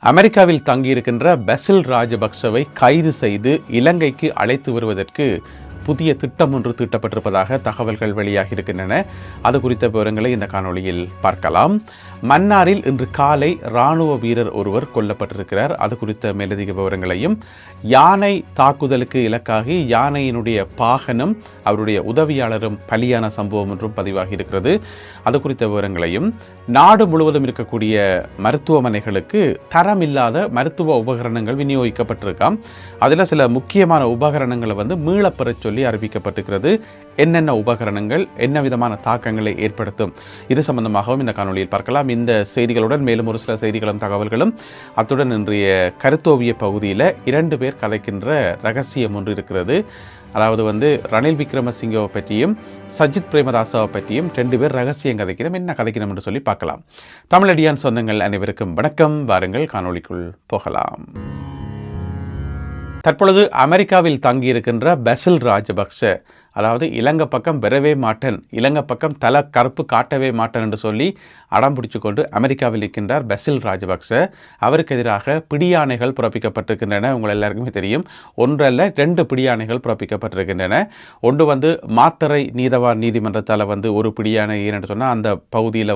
அமெரிக்காவில் தங்கியிருக்கின்ற பெசில் ராஜபக்சவை கைது செய்து இலங்கைக்கு அழைத்து வருவதற்கு புதிய திட்டம் ஒன்று தீட்டப்பட்டிருப்பதாக தகவல்கள் வெளியாகி இருக்கின்றன. அது குறித்த விவரங்களை இந்த காணொளியில் பார்க்கலாம். மன்னாரில் இன்று காலை இராணுவ வீரர் ஒருவர் கொல்லப்பட்டிருக்கிறார். அது குறித்த மேலதிக விவரங்களையும், யானை தாக்குதலுக்கு இலக்காகி யானையினுடைய பாகனும் அவருடைய உதவியாளரும் பலியான சம்பவம் ஒன்றும் பதிவாகி இருக்கிறது. அது குறித்த விவரங்களையும், நாடு முழுவதும் இருக்கக்கூடிய மருத்துவமனைகளுக்கு தரமில்லாத மருத்துவ உபகரணங்கள் விநியோகிக்கப்பட்டிருக்காம். அதில் சில முக்கியமான உபகரணங்களை மீளப்பெறச் சொல்லி அறிவிக்கப்பட்டிருக்கிறது. என்னென்ன உபகரணங்கள் என்ன விதமான தாக்கங்களை ஏற்படுத்தும், இது சம்பந்தமாகவும் இந்த காணொலியில் பார்க்கலாம். இந்த செய்திகளுடன் மேலும் ஒரு சில செய்திகளும் தகவல்களும், அத்துடன் இன்றைய கருத்தோவிய பகுதியில் 2 பேர் கதைக்கின்ற ரகசியம் ஒன்று இருக்கிறது. அதாவது ரணில் விக்ரமசிங்கவை பற்றியும் சஜித் பிரேமதாசவை பற்றியும் 2 பேர் ரகசியம் கதைக்கிறோம். என்ன கதைக்கிறோம் என்று சொல்லி பார்க்கலாம். தமிழடியான் சொந்தங்கள் அனைவருக்கும் வணக்கம். வாருங்கள் காணொளிக்குள் போகலாம். தற்பொழுது அமெரிக்காவில் தங்கியிருக்கின்ற பெசில் ராஜபக்ச, அதாவது இலங்கை பக்கம் வரவே மாட்டேன், இலங்கை பக்கம் தலை கருப்பு காட்டவே மாட்டேன் என்று சொல்லி அடம் பிடிச்சு கொண்டு அமெரிக்காவில் இருக்கின்றார் பெசில் ராஜபக்ச. அவருக்கு எதிராக பிடியாணைகள் பிறப்பிக்கப்பட்டிருக்கின்றன. உங்கள் எல்லாருக்குமே தெரியும், 1 அல்ல 2 பிடியாணைகள் பிறப்பிக்கப்பட்டிருக்கின்றன. ஒன்று மாத்தறை நீதவான் நீதிமன்றத்தால் ஒரு பிடியாணை ஏன்னு சொன்னால், அந்த பகுதியில்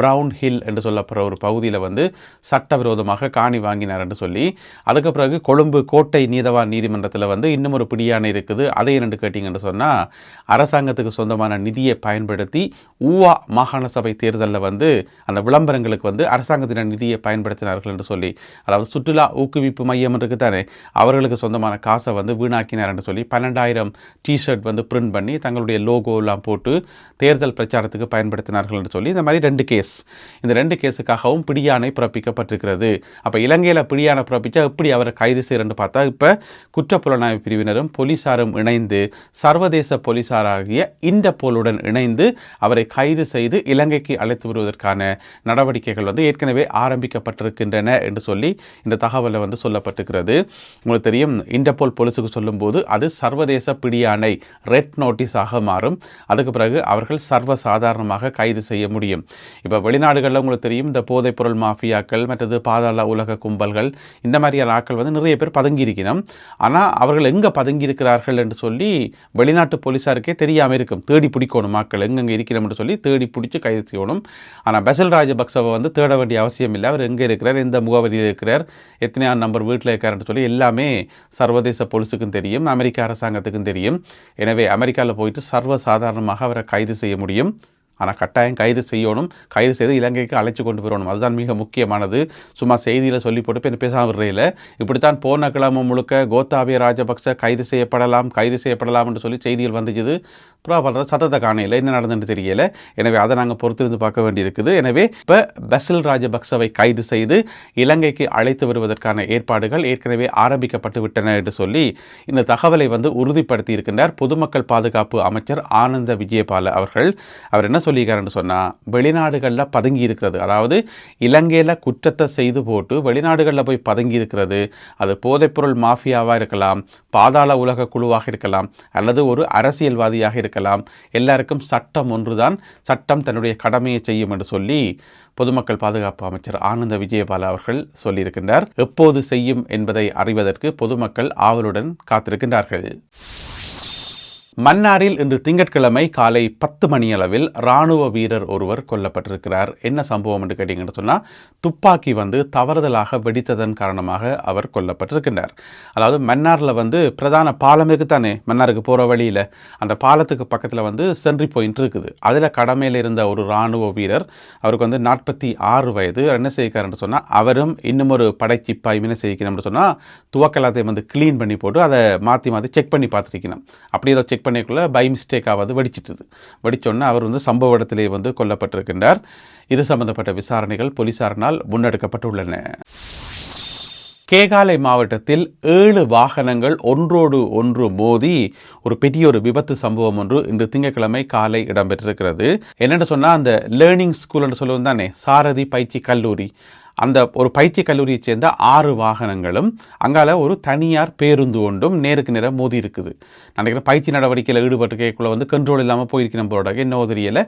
பிரவுன் ஹில் என்று சொல்லப்படுற ஒரு பகுதியில் சட்டவிரோதமாக காணி வாங்கினார் என்று சொல்லி, அதுக்கு பிறகு கொழும்பு கோட்டை நீதவான் நீதிமன்றத்தில் இன்னும் ஒரு பிடியாணை இருக்குது. அதை என்னென்று கேட்டிங்கன்னு சொன்னால், அரசாங்கத்துக்கு சொந்தமான நிதியை பயன்படுத்தி ஊவா மாகாண சபை தேர்தலில் அந்த விளம்பரங்களுக்கு அரசாங்கத்தின் நிதியை பயன்படுத்தினார்கள் என்று சொல்லி, அதாவது சுற்றுலா ஊக்குவிப்பு மையம் இருக்குதானே, அவர்களுக்கு சொந்தமான காசை வீணாக்கினார் என்று சொல்லி 12,000 டிஷர்ட் பிரிண்ட் பண்ணி தங்களுடைய லோகோலாம் போட்டு தேர்தல் பிரச்சாரத்துக்கு பயன்படுத்தினார்கள் என்று சொல்லி இந்த மாதிரி 2 கேஸ், இந்த 2 கேஸுக்காகவும் பிடியாணை பிறப்பிக்கப்பட்டிருக்கிறது. அப்போ இலங்கையில் பிடியாணை பிறப்பிச்சா எப்படி அவரை கைது செய்யறன்னு பார்த்தா, இப்போ குற்றப்புலனாய்வு பிரிவினரும் போலீசாரும் இணைந்து சர்வதேச போலீசாராகிய இன்டர்போலுடன் இணைந்து அவரை கைது செய்து இலங்கைக்கு அழைத்து வருவதற்கான நடவடிக்கைகள் ஏற்கனவே ஆரம்பிக்கப்பட்டிருக்கின்றன என்று சொல்லி இந்த தகவலை சொல்லப்பட்டிருக்கிறது. உங்களுக்கு தெரியும், இன்டர்போல் போலீஸுக்கு சொல்லும்போது அது சர்வதேச பிடியாணை ரெட் நோட்டீஸாக மாறும். அதுக்கு பிறகு அவர்கள் சர்வசாதாரணமாக கைது செய்ய முடியும். இப்போ வெளிநாடுகளில் உங்களுக்கு தெரியும், இந்த போதைப் பொருள் மாஃபியாக்கள் மற்றது பாதாள உலக கும்பல்கள், இந்த மாதிரியான ஆட்கள் நிறைய பேர் பதுங்கி இருக்கணும். ஆனால் அவர்கள் எங்கே பதுங்கி இருக்கிறார்கள் என்று சொல்லி வெளிநாட்டு போலீஸாருக்கே தெரியாமல் இருக்கும். தேடி பிடிக்கணும், மக்கள் எங்கெங்கே இருக்கிறோம் என்று சொல்லி தேடி பிடிச்சி கைது செய்யணும். ஆனால் பெசில் ராஜபக்சவை தேட வேண்டிய அவசியம் இல்லை. அவர் எங்கே இருக்கிறார், எந்த முகவரியில் இருக்கிறார், எத்தனையாம் நம்பர் வீட்டில் இருக்காருன்னு சொல்லி எல்லாமே சர்வதேச போலீஸுக்கும் தெரியும், அமெரிக்க அரசாங்கத்துக்கும் தெரியும். எனவே அமெரிக்காவில் போயிட்டு சர்வசாதாரணமாக அவரை கைது செய்ய முடியும். ஆனால் கட்டாயம் கைது செய்யணும், கைது செய்து இலங்கைக்கு அழைச்சி கொண்டு வரணும். அதுதான் மிக முக்கியமானது. சும்மா செய்தியில் சொல்லி போட்டு இப்போ பேசாமல் விடுறையில் இப்படித்தான் போன கிழமை முழுக்க கோத்தாபய ராஜபக்ச கைது செய்யப்படலாம் என்று சொல்லி செய்திகள் வந்துச்சுது. பார்த்தா சத்தத்தை காணையில் என்ன நடந்துன்னு தெரியல. எனவே அதை நாங்கள் பொறுத்திருந்து பார்க்க வேண்டியிருக்குது. எனவே இப்போ பெசில் ராஜபக்சவை கைது செய்து இலங்கைக்கு அழைத்து வருவதற்கான ஏற்பாடுகள் ஏற்கனவே ஆரம்பிக்கப்பட்டு விட்டன என்று சொல்லி இந்த தகவலை உறுதிப்படுத்தி இருக்கின்றார் பொதுமக்கள் பாதுகாப்பு அமைச்சர் ஆனந்த விஜயபால அவர்கள். அவர் என்ன சொல்லியிருக்காருன்னு சொன்னால், வெளிநாடுகளில் பதுங்கி இருக்கிறது, அதாவது இலங்கையில் குற்றத்தை செய்து போட்டு வெளிநாடுகளில் போய் பதுங்கி இருக்கிறது, அது போதைப்பொருள் மாஃபியாவாக இருக்கலாம், பாதாள உலக குழுவாக இருக்கலாம், அல்லது ஒரு அரசியல்வாதியாக இருக்கலாம், எல்லாருக்கும் சட்டம் ஒன்றுதான், சட்டம் தன்னுடைய கடமையை செய்யும் என்று சொல்லி பொதுமக்கள் பாதுகாப்பு அமைச்சர் ஆனந்த விஜயபால அவர்கள் சொல்லியிருக்கின்றார். எப்போது செய்யும் என்பதை அறிவதற்கு பொதுமக்கள் ஆவலுடன் காத்திருக்கின்றார்கள். மன்னாரில் இன்று திங்கட்கிழமை காலை 10 மணியளவில் இராணுவ வீரர் ஒருவர் கொல்லப்பட்டிருக்கிறார். என்ன சம்பவம் என்று கேட்டீங்கன்னு சொன்னால், துப்பாக்கி தவறுதலாக வெடித்ததன் காரணமாக அவர் கொல்லப்பட்டிருக்கின்றார். அதாவது மன்னாரில் பிரதான பாலம் இருக்குதானே, மன்னாருக்கு போகிற வழியில் அந்த பாலத்துக்கு பக்கத்தில் சென்ட்ரி பாயிண்ட் இருக்குது. அதில் கடமையில் இருந்த ஒரு இராணுவ வீரர், அவருக்கு 46 வயது. என்ன செய்கிறார்னு சொன்னால், அவரும் இன்னும் ஒரு படைச்சிப்பாய் என்ன செய்யணும்னு சொன்னால், துவக்கலாத்தை க்ளீன் பண்ணி போட்டு அதை மாற்றி செக் பண்ணி பார்த்துருக்கணும். அப்படி ஏதோ செக் பண்ணிக்குள்ள பை மிஸ்டேக்காக வெடிச்சிட்டது. வெடிச்சோன்னா அவர் சம்பவ இடத்திலே கொல்லப்பட்டிருக்கின்றார். இது சம்பந்தப்பட்ட விசாரணைகள் போலீசாரினால் முன்னெடுக்கப்பட்டுள்ளன. கேகாலை மாவட்டத்தில் 7 வாகனங்கள் ஒன்றோடு ஒன்று மோதி ஒரு பெரிய விபத்து சம்பவம் ஒன்று இன்று திங்கட்கிழமை காலை இடம்பெற்றிருக்கிறது. என்னென்னு சொன்னால், அந்த லேர்னிங் ஸ்கூல் என்று சொல்லுவோம் தானே, சாரதி பயிற்சி கல்லூரி, அந்த ஒரு பயிற்சி கல்லூரியை சேர்ந்த 6 வாகனங்களும் அங்கால ஒரு தனியார் பேருந்து ஒன்றும் நேருக்கு நேரம் மோதி இருக்குது. நினைக்கிறேன் பயிற்சி நடவடிக்கையில் ஈடுபட்டு கேட்குள்ள வந்து கண்ட்ரோல் இல்லாமல் போயிருக்கணும் போல என்ன தெரியல.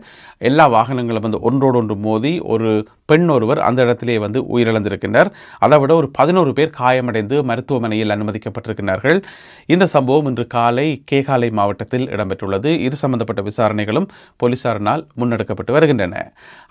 எல்லா வாகனங்களும் வந்து ஒன்றோடு ஒன்று மோதி ஒரு பெண் ஒருவர் அந்த இடத்திலே வந்து உயிரிழந்திருக்கின்றார். அதை விட ஒரு 11 பேர் காயமடைந்து மருத்துவமனையில் அனுமதிக்கப்பட்டிருக்கிறார்கள். இந்த சம்பவம் இன்று காலை கேகாலை மாவட்டத்தில் இடம்பெற்றுள்ளது. இது சம்பந்தப்பட்ட விசாரணைகளும் போலீசாரினால் முன்னெடுக்கப்பட்டு வருகின்றன.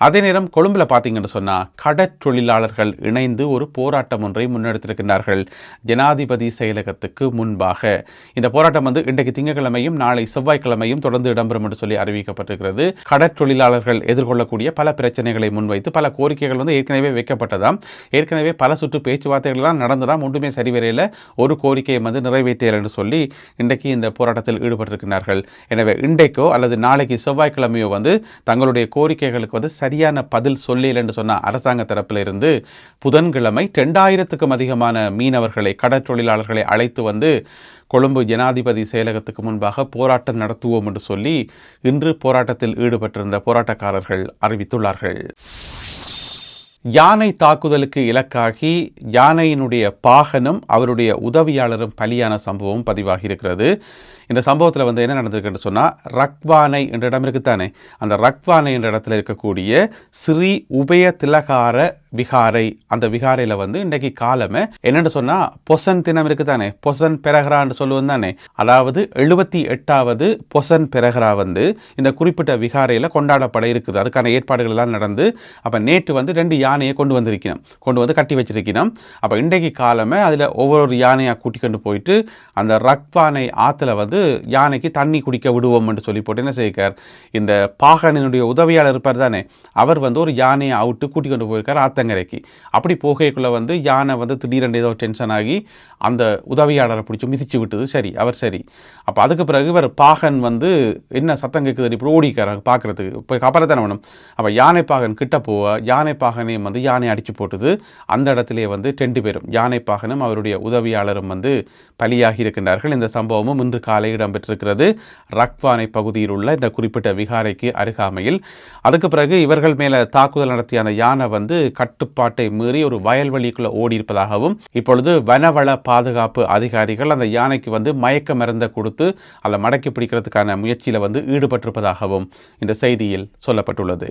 அதே நேரம் கொழும்புல பார்த்தீங்கன்னு சொன்னால் கடற்றொழிலாளர்கள் இணைந்து ஒரு போராட்டம் ஒன்றை முன்னெடுத்திருக்கிறார்கள் ஜனாதிபதி செயலகத்துக்கு முன்பாக. இந்த போராட்டம் வந்து இன்றைக்கு திங்கட்கிழமையும் நாளை செவ்வாய்க்கிழமையும் தொடர்ந்து இடம்பெறும் என்று சொல்லி அறிவிக்கப்பட்டிருக்கிறது. கடற்றொழிலாளர்கள் எதிர்கொள்ளக்கூடிய பல பிரச்சனைகளை முன்வைத்து பல கோரிக்கைகள் வந்து ஏற்கனவே வைக்கப்பட்டதாம். ஏற்கனவே பல சுற்று பேச்சுவார்த்தைகள்லாம் நடந்ததாம். ஒன்றுமே சரிவரையில் ஒரு கோரிக்கையை வந்து நிறைவேற்றியல் என்று சொல்லி இன்றைக்கு இந்த போராட்டத்தில் ஈடுபட்டிருக்கிறார்கள். எனவே இன்றைக்கோ அல்லது நாளைக்கு செவ்வாய்க்கிழமையோ வந்து தங்களுடைய கோரிக்கைகளுக்கு வந்து சரியான பதில் சொல்லல என்று சொன்ன அரசாங்க தரப்பில் இருந்து புதன்கிழமை 2000க்கும் அதிகமான மீனவர்களை கடற்றொழிலாளர்களை அழைத்து வந்து கொழும்பு ஜனாதிபதி செயலகத்துக்கு முன்பாக போராட்டம் நடத்துவோம் என்று சொல்லி இன்று போராட்டத்தில் ஈடுபட்டிருந்த போராட்டக்காரர்கள் அறிவித்துள்ளார்கள். யானை தாக்குதலுக்கு இலக்காகி யானையினுடைய பாகனும் அவருடைய உதவியாளரும் பலியான சம்பவம் பதிவாகி இருக்கிறது. இந்த சம்பவத்தில் வந்து என்ன நடந்திருக்குன்னு சொன்னால் ரக்வானை என்ற இடம் இருக்குத்தானே, அந்த ரக்வானை என்ற இடத்துல இருக்கக்கூடிய ஸ்ரீ உபய திலகார விகாரை, அந்த விகாரையில் வந்து இன்றைக்கு காலமே என்னென்னு சொன்னால் பொசன் தினம் இருக்குதானே, பொசன் பெரகரான்னு சொல்லுவோம் தானே, அதாவது 78வது பொசன் பெரகரா வந்து இந்த குறிப்பிட்ட விகாரையில் கொண்டாடப்பட இருக்குது. அதுக்கான ஏற்பாடுகள் எல்லாம் நடந்து அப்போ நேற்று வந்து 2 யானையை கொண்டு வந்து கட்டி வச்சிருக்கணும். அப்போ இன்றைக்கு காலமே அதில் ஒவ்வொரு யானையாக கூட்டிக்கொண்டு போயிட்டு அந்த ரக்வானை ஆற்றுல வந்து யானைக்கு தண்ணி குடிக்க விடுவோம் என்று சொல்லி போட்டு என்ன செய்கிறார், இந்த பாகனினுடைய உதவியாளர் இருப்பார் தானே, அவர் வந்து ஒரு யானையை அவுட்டு கூட்டிக் கொண்டு போயிருக்கார் ஆத்தங்கரைக்கு. அப்படி போகைக்குள்ள வந்து யானை வந்து திடீரென்று ஏதோ டென்ஷன் ஆகி அந்த உதவியாளரை பிடிச்சி மிதிச்சு விட்டது. சரி, அவர் சரி. அப்போ அதுக்கு பிறகு இவர் பாகன் வந்து என்ன சத்தம் கேட்குது இப்படி ஓடிக்கிறாங்க பார்க்குறதுக்கு, இப்போ காப்பாற்றத்தானே வேணும். அப்போ யானை பாகன் கிட்ட போக யானை பாகனையும் வந்து யானை அடித்து போட்டுது. அந்த இடத்திலே வந்து 2 பேரும் யானை பாகனும் அவருடைய உதவியாளரும் வந்து பலியாகி இருக்கின்றார்கள். இந்த சம்பவமும் இன்று காலை இடம்பெற்றிருக்கிறது ரக்வானை பகுதியில் உள்ள இந்த குறிப்பிட்ட விகாரைக்கு அருகாமையில். அதுக்கு பிறகு இவர்கள் மேலே தாக்குதல் நடத்திய அந்த யானை வந்து கட்டுப்பாட்டை மீறி ஒரு வயல்வெளிக்குள்ள ஓடி இருப்பதாகவும் இப்பொழுது வனவள பாதுகாப்பு அதிகாரிகள் அந்த யானைக்கு வந்து மயக்க மருந்தை கொடுத்து அதை மடக்கி பிடிக்கிறதுக்கான முயற்சியில் வந்து ஈடுபட்டிருப்பதாகவும் இந்த செய்தியில் சொல்லப்பட்டுள்ளது.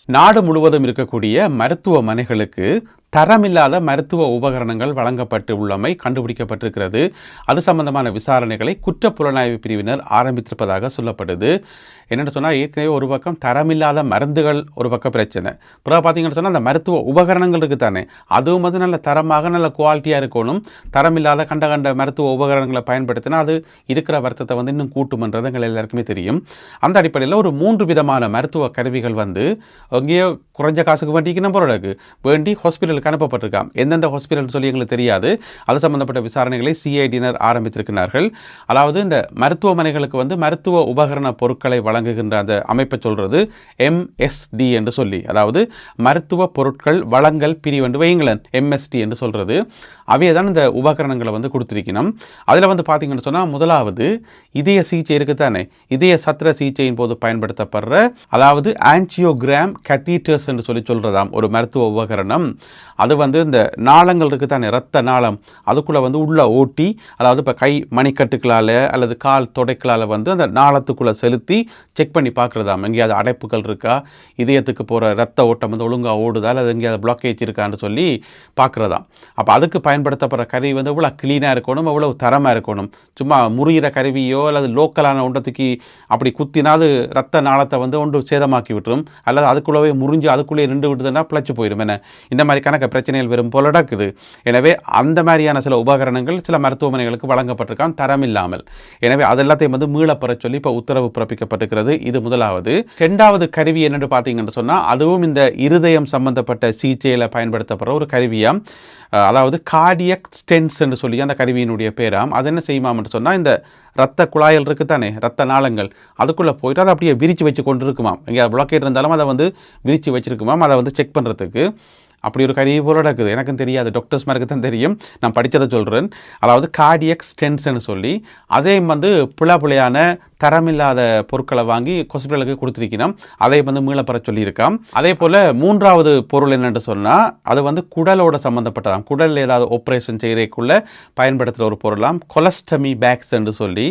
நாடு முழுவதும் இருக்கக்கூடிய மருத்துவமனைகளுக்கு தரமில்லாத மருத்துவ உபகரணங்கள் வழங்கப்பட்டு உள்ளமை கண்டுபிடிக்கப்பட்டிருக்கிறது. அது சம்பந்தமான விசாரணைகளை குற்றப்புலனாய்வு பிரிவினர் ஆரம்பித்திருப்பதாக சொல்லப்படுது. என்னென்னு சொன்னால் ஏற்கனவே ஒரு பக்கம் தரமில்லாத மருந்துகள் ஒரு பக்கம் பிரச்சனை, பிறகு பார்த்தீங்கன்னு சொன்னால் அந்த மருத்துவ உபகரணங்கள் இருக்குது தானே, அதுவும் வந்து நல்ல தரமாக நல்ல குவாலிட்டியாக இருக்கணும். தரமில்லாத கண்ட மருத்துவ உபகரணங்களை பயன்படுத்தினா அது இருக்கிற வருத்தத்தை வந்து இன்னும் கூட்டுமன்றது எங்கள் எல்லாருக்குமே தெரியும். அந்த அடிப்படையில் ஒரு 3 விதமான மருத்துவ கருவிகள் வந்து எங்கேயோ குறைஞ்ச காசுக்கு வேண்டிக்கணும் பொருளுக்கு வேண்டி ஹாஸ்பிட்டலுக்கு அனுப்பப்பட்டிருக்காம். எந்தெந்த ஹாஸ்பிட்டல் சொல்லி எங்களுக்கு தெரியாது. அது சம்பந்தப்பட்ட விசாரணைகளை சிஐடியினர் ஆரம்பித்திருக்கிறார்கள். அதாவது இந்த மருத்துவமனைகளுக்கு வந்து மருத்துவ உபகரண பொருட்களை வழங்குகின்ற அந்த அமைப்பை சொல்றது MSD என்று சொல்லி, அதாவது மருத்துவ பொருட்கள் வழங்கல் பிரிவு என்று வைங்களன், MSD என்று சொல்றது. அவையே தான் இந்த உபகரணங்களை வந்து கொடுத்திருக்கணும். அதில் வந்து பார்த்தீங்கன்னு சொன்னால் முதலாவது இதய சிகிச்சை இருக்குதானே, இதய சத்திர சிகிச்சையின் போது பயன்படுத்தப்படுற அதாவது ஆன்ஜியோகிராம் கத்தீட்டர்ஸ் என்று சொல்லி சொல்றதாம் ஒரு மருத்துவ உபகரணம். அது வந்து இந்த நாளங்கள் இருக்குதானே, இரத்த நாளம், அதுக்குள்ளே வந்து உள்ள ஓட்டி, அதாவது இப்போ கை மணிக்கட்டுக்களால் அல்லது கால் தொடைக்களால் வந்து அந்த நாளத்துக்குள்ளே செலுத்தி செக் பண்ணி பார்க்குறதாம் எங்கேயாவது அடைப்புகள் இருக்கா, இதயத்துக்கு போகிற ரத்த ஓட்டம் வந்து ஒழுங்காக ஓடுதா அல்லது எங்கேயாவது பிளாக்கேஜ் இருக்கான்னு சொல்லி பார்க்குறதாம். அப்போ அதுக்கு பயன்படுத்தப்படுற கருவி வந்து எவ்வளோ க்ளீனாக இருக்கணும், எவ்வளோ தரமாக இருக்கணும். சும்மா முறிகிற கருவியோ அல்லது லோக்கலான ஒன்றத்துக்கு அப்படி குத்தினாது ரத்த நாளத்தை வந்து ஒன்று சேதமாக்கி விட்டுரும், அல்லது அதுக்குள்ளவே முறிஞ்சு அதுக்குள்ளே நின்று விட்டுதுன்னா பிழைச்சி போயிடும். என்ன இந்த மாதிரி கணக்கு பிரச்சனைகள் வரும் போல நடக்குது. எனவே அந்த மாதிரியான சில உபகரணங்கள் சில மருத்துவமனைகளுக்கு வழங்கப்பட்டிருக்கான் தரம் இல்லாமல். எனவே அதெல்லாத்தையும் வந்து மீளப்பெற சொல்லி இப்போ உத்தரவு பிறப்பிக்கப்பட்டிருக்கிறது. இது முதலாவது. 2வது கருவி என்னென்னு பார்த்தீங்கன்னு சொன்னால் அதுவும் இந்த இருதயம் சம்பந்தப்பட்ட சிகிச்சையில் பயன்படுத்தப்படுற ஒரு கருவியாம். அதாவது கார்டியக் ஸ்டென்ஸ் என்று சொல்லி அந்த கருவியினுடைய பேராம். அது என்ன செய்யுமான்னு சொன்னால் இந்த ரத்த குழாய்கள் இருக்குது தானே, ரத்த நாளங்கள், அதுக்குள்ளே போயிட்டு அதை அப்படியே விரித்து வச்சு கொண்டு இருக்குமாம். எங்கே பிளாக்கேட் இருந்தாலும் அதை வந்து விரித்து வச்சிருக்குமாம். அதை வந்து செக் பண்ணுறதுக்கு அப்படி ஒரு கருவி போல இருக்குது. எனக்கும் தெரியாது, டாக்டர்ஸ் மாருக்கு தான் தெரியும், நான் படித்ததை சொல்கிறேன். அதாவது கார்டியக் ஸ்டென்ட்ஸ்ன்னு சொல்லி அதே வந்து பிழையான தரமில்லாத பொருட்களை வாங்கி ஹாஸ்பிட்டலுக்கு கொடுத்துருக்கணும். அதை வந்து மீளப்பெற சொல்லியிருக்கான். அதே போல் மூன்றாவது பொருள் என்னென்று சொன்னால் அது வந்து குடலோட சம்மந்தப்பட்டதாம். குடலில் ஏதாவது ஆப்ரேஷன் செய்கிறதுக்குள்ளே பயன்படுத்துகிற ஒரு பொருளாம் கொலஸ்டமி பேக்ஸ் என்று சொல்லி.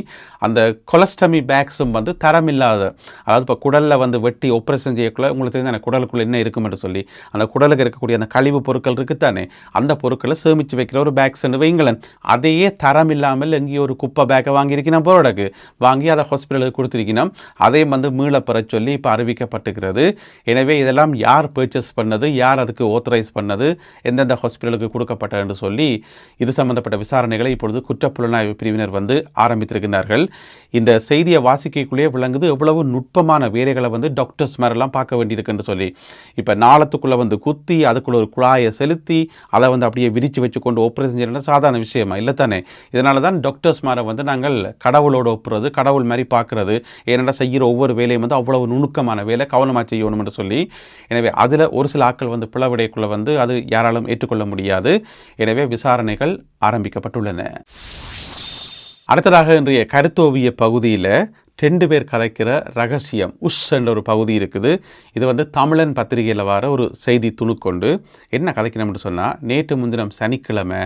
அந்த கொலஸ்டமி பேக்ஸும் வந்து தரமில்லாத, அதாவது இப்போ குடலில் வந்து வெட்டி ஆப்ரேஷன் செய்யக்குள்ள உங்களுக்கு தெரிஞ்ச அந்த குடலுக்குள்ளே என்ன இருக்கும் என்று சொல்லி அந்த குடலுக்கு இருக்கக்கூடிய அந்த கழிவு பொருட்கள் இருக்குத்தானே, அந்த பொருட்களை சேமித்து வைக்கிற ஒரு பேக்ஸ் வைங்களேன். அதையே தரம் இல்லாமல் எங்கேயோ ஒரு குப்பை பேக்கை வாங்கியிருக்கணும் போறடக்கு, வாங்கி அதை ஹாஸ்பிட்டலுக்கு கொடுத்துருக்கணும். அதையும் வந்து மீளப்பெற சொல்லி இப்போ அறிவிக்கப்பட்டுகிறது. எனவே இதெல்லாம் யார் பர்ச்சேஸ் பண்ணது, யார் அதுக்கு ஆத்தரைஸ் பண்ணது, எந்தெந்த ஹாஸ்பிட்டலுக்கு கொடுக்கப்பட்டது என்று சொல்லி இது சம்பந்தப்பட்ட விசாரணைகளை இப்பொழுது குற்றப்புலனாய்வு பிரிவினர் வந்து ஆரம்பித்திருக்கிறார்கள். இந்த செய்தியை வாசிக்கக்குள்ளேயே விளங்குது எவ்வளவு நுட்பமான வேலைகளை வந்து டாக்டர்ஸ் மாதிரிலாம் பார்க்க வேண்டியிருக்குன்னு சொல்லி. இப்போ நாளத்துக்குள்ளே வந்து குத்தி அதுக்குள்ள ஒரு குழாயை செலுத்தி அதை வந்து அப்படியே விரித்து வச்சு கொண்டு ஆப்ரேஷன் செய்யறது சாதாரண விஷயமா இல்லை தானே. இதனால தான் டாக்டர்ஸ் மாதிரி வந்து நாங்கள் கடவுளோட ஒப்புறது, கடவுள் மாதிரி பார்க்குறது. ஏனென்றால் செய்கிற ஒவ்வொரு வேலையும் வந்து அவ்வளவு நுணுக்கமான வேலை, கவனமாக செய்யணும் என்று சொல்லி. எனவே அதில் ஒரு சில ஆட்கள் வந்து பிளவிடைக்குள்ளே வந்து அது யாராலும் ஏற்றுக்கொள்ள முடியாது. எனவே விசாரணைகள் ஆரம்பிக்கப்பட்டுள்ளன. அடுத்ததாக இன்றைய கருத்தோவிய பகுதியில் 2 பேர் கதைக்கிற ரகசியம் உஷ் என்ற ஒரு பகுதி இருக்குது. இது வந்து தமிழன் பத்திரிகையில் வர ஒரு செய்தி துணுக்கொண்டு என்ன கதைக்கணும்னு சொன்னால், நேற்று முன்தினம் சனிக்கிழமை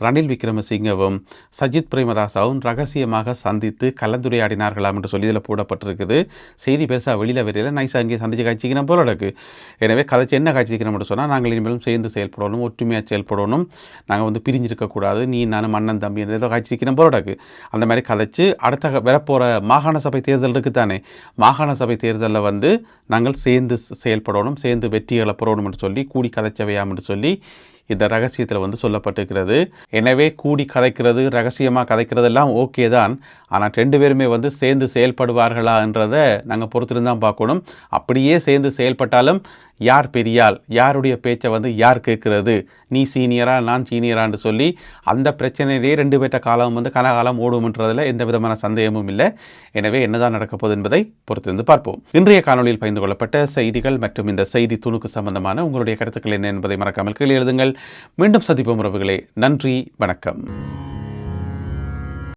ரணில் விக்ரமசிங்கவும் சஜித் பிரேமதாசாவும் ரகசியமாக சந்தித்து கலந்துரையாடினார்களாம் என்று சொல்லி இதில் போடப்பட்டிருக்குது. செய்தி பெருசாக வெளியில் வரையில் நைஸாக அங்கே சந்திச்சு காய்ச்சிக்கணும் போல இருக்குது. எனவே கதைச்சு என்ன காய்ச்சிக்கணும்னு சொன்னால், நாங்கள் இனிமேலும் சேர்ந்து செயல்படணும், ஒற்றுமையாக செயல்படணும், நாங்கள் வந்து பிரிஞ்சிருக்கக்கூடாது, நீ நான் மன்னன் தம்பி ஏதோ காய்ச்சிக்கணும் போல இருக்குது. அந்த மாதிரி கதைச்சு அடுத்த வரப்போகிற மாகாண சபை தேர்தல் இருக்குத்தானே, மாகாண சபை தேர்தலில் வந்து நாங்கள் சேர்ந்து செயல்படணும், சேர்ந்து வெற்றிகளை பெறணும் என்று சொல்லி கூடி கதைச்சவையாம் என்று சொல்லி இந்த ரகசியத்தில் வந்து சொல்லப்பட்டிருக்கிறது. எனவே கூடி கதைக்கிறது, ரகசியமாக கதைக்கிறதெல்லாம் ஓகே தான். ஆனால் 2 பேருமே வந்து சேர்ந்து செயல்படுவார்களா என்றதை நாங்கள் பொறுத்திருந்தான் பார்க்கணும். அப்படியே சேர்ந்து செயல்பட்டாலும் யார் பெரியாள், யாருடைய பேச்சை வந்து யார் கேட்கிறது, நீ சீனியரா நான் சீனியரான்னு சொல்லி அந்த பிரச்சனையிலேயே 2 பேர்ட்ட காலம் வந்து கனகாலம் ஓடும்ன்றதில் எந்த விதமான சந்தேகமும் இல்லை. எனவே என்னதான் நடக்கப் போகுது என்பதை பொறுத்திருந்து பார்ப்போம். இன்றைய காணொலியில் பகிர்ந்து கொள்ளப்பட்ட செய்திகள் மற்றும் இந்த செய்தி துணுக்கு சம்பந்தமான உங்களுடைய கருத்துக்கள் என்ன என்பதை மறக்காமல் கீழே எழுதுங்கள். மீண்டும் சந்திப்போம் உறவுகளே. நன்றி, வணக்கம்.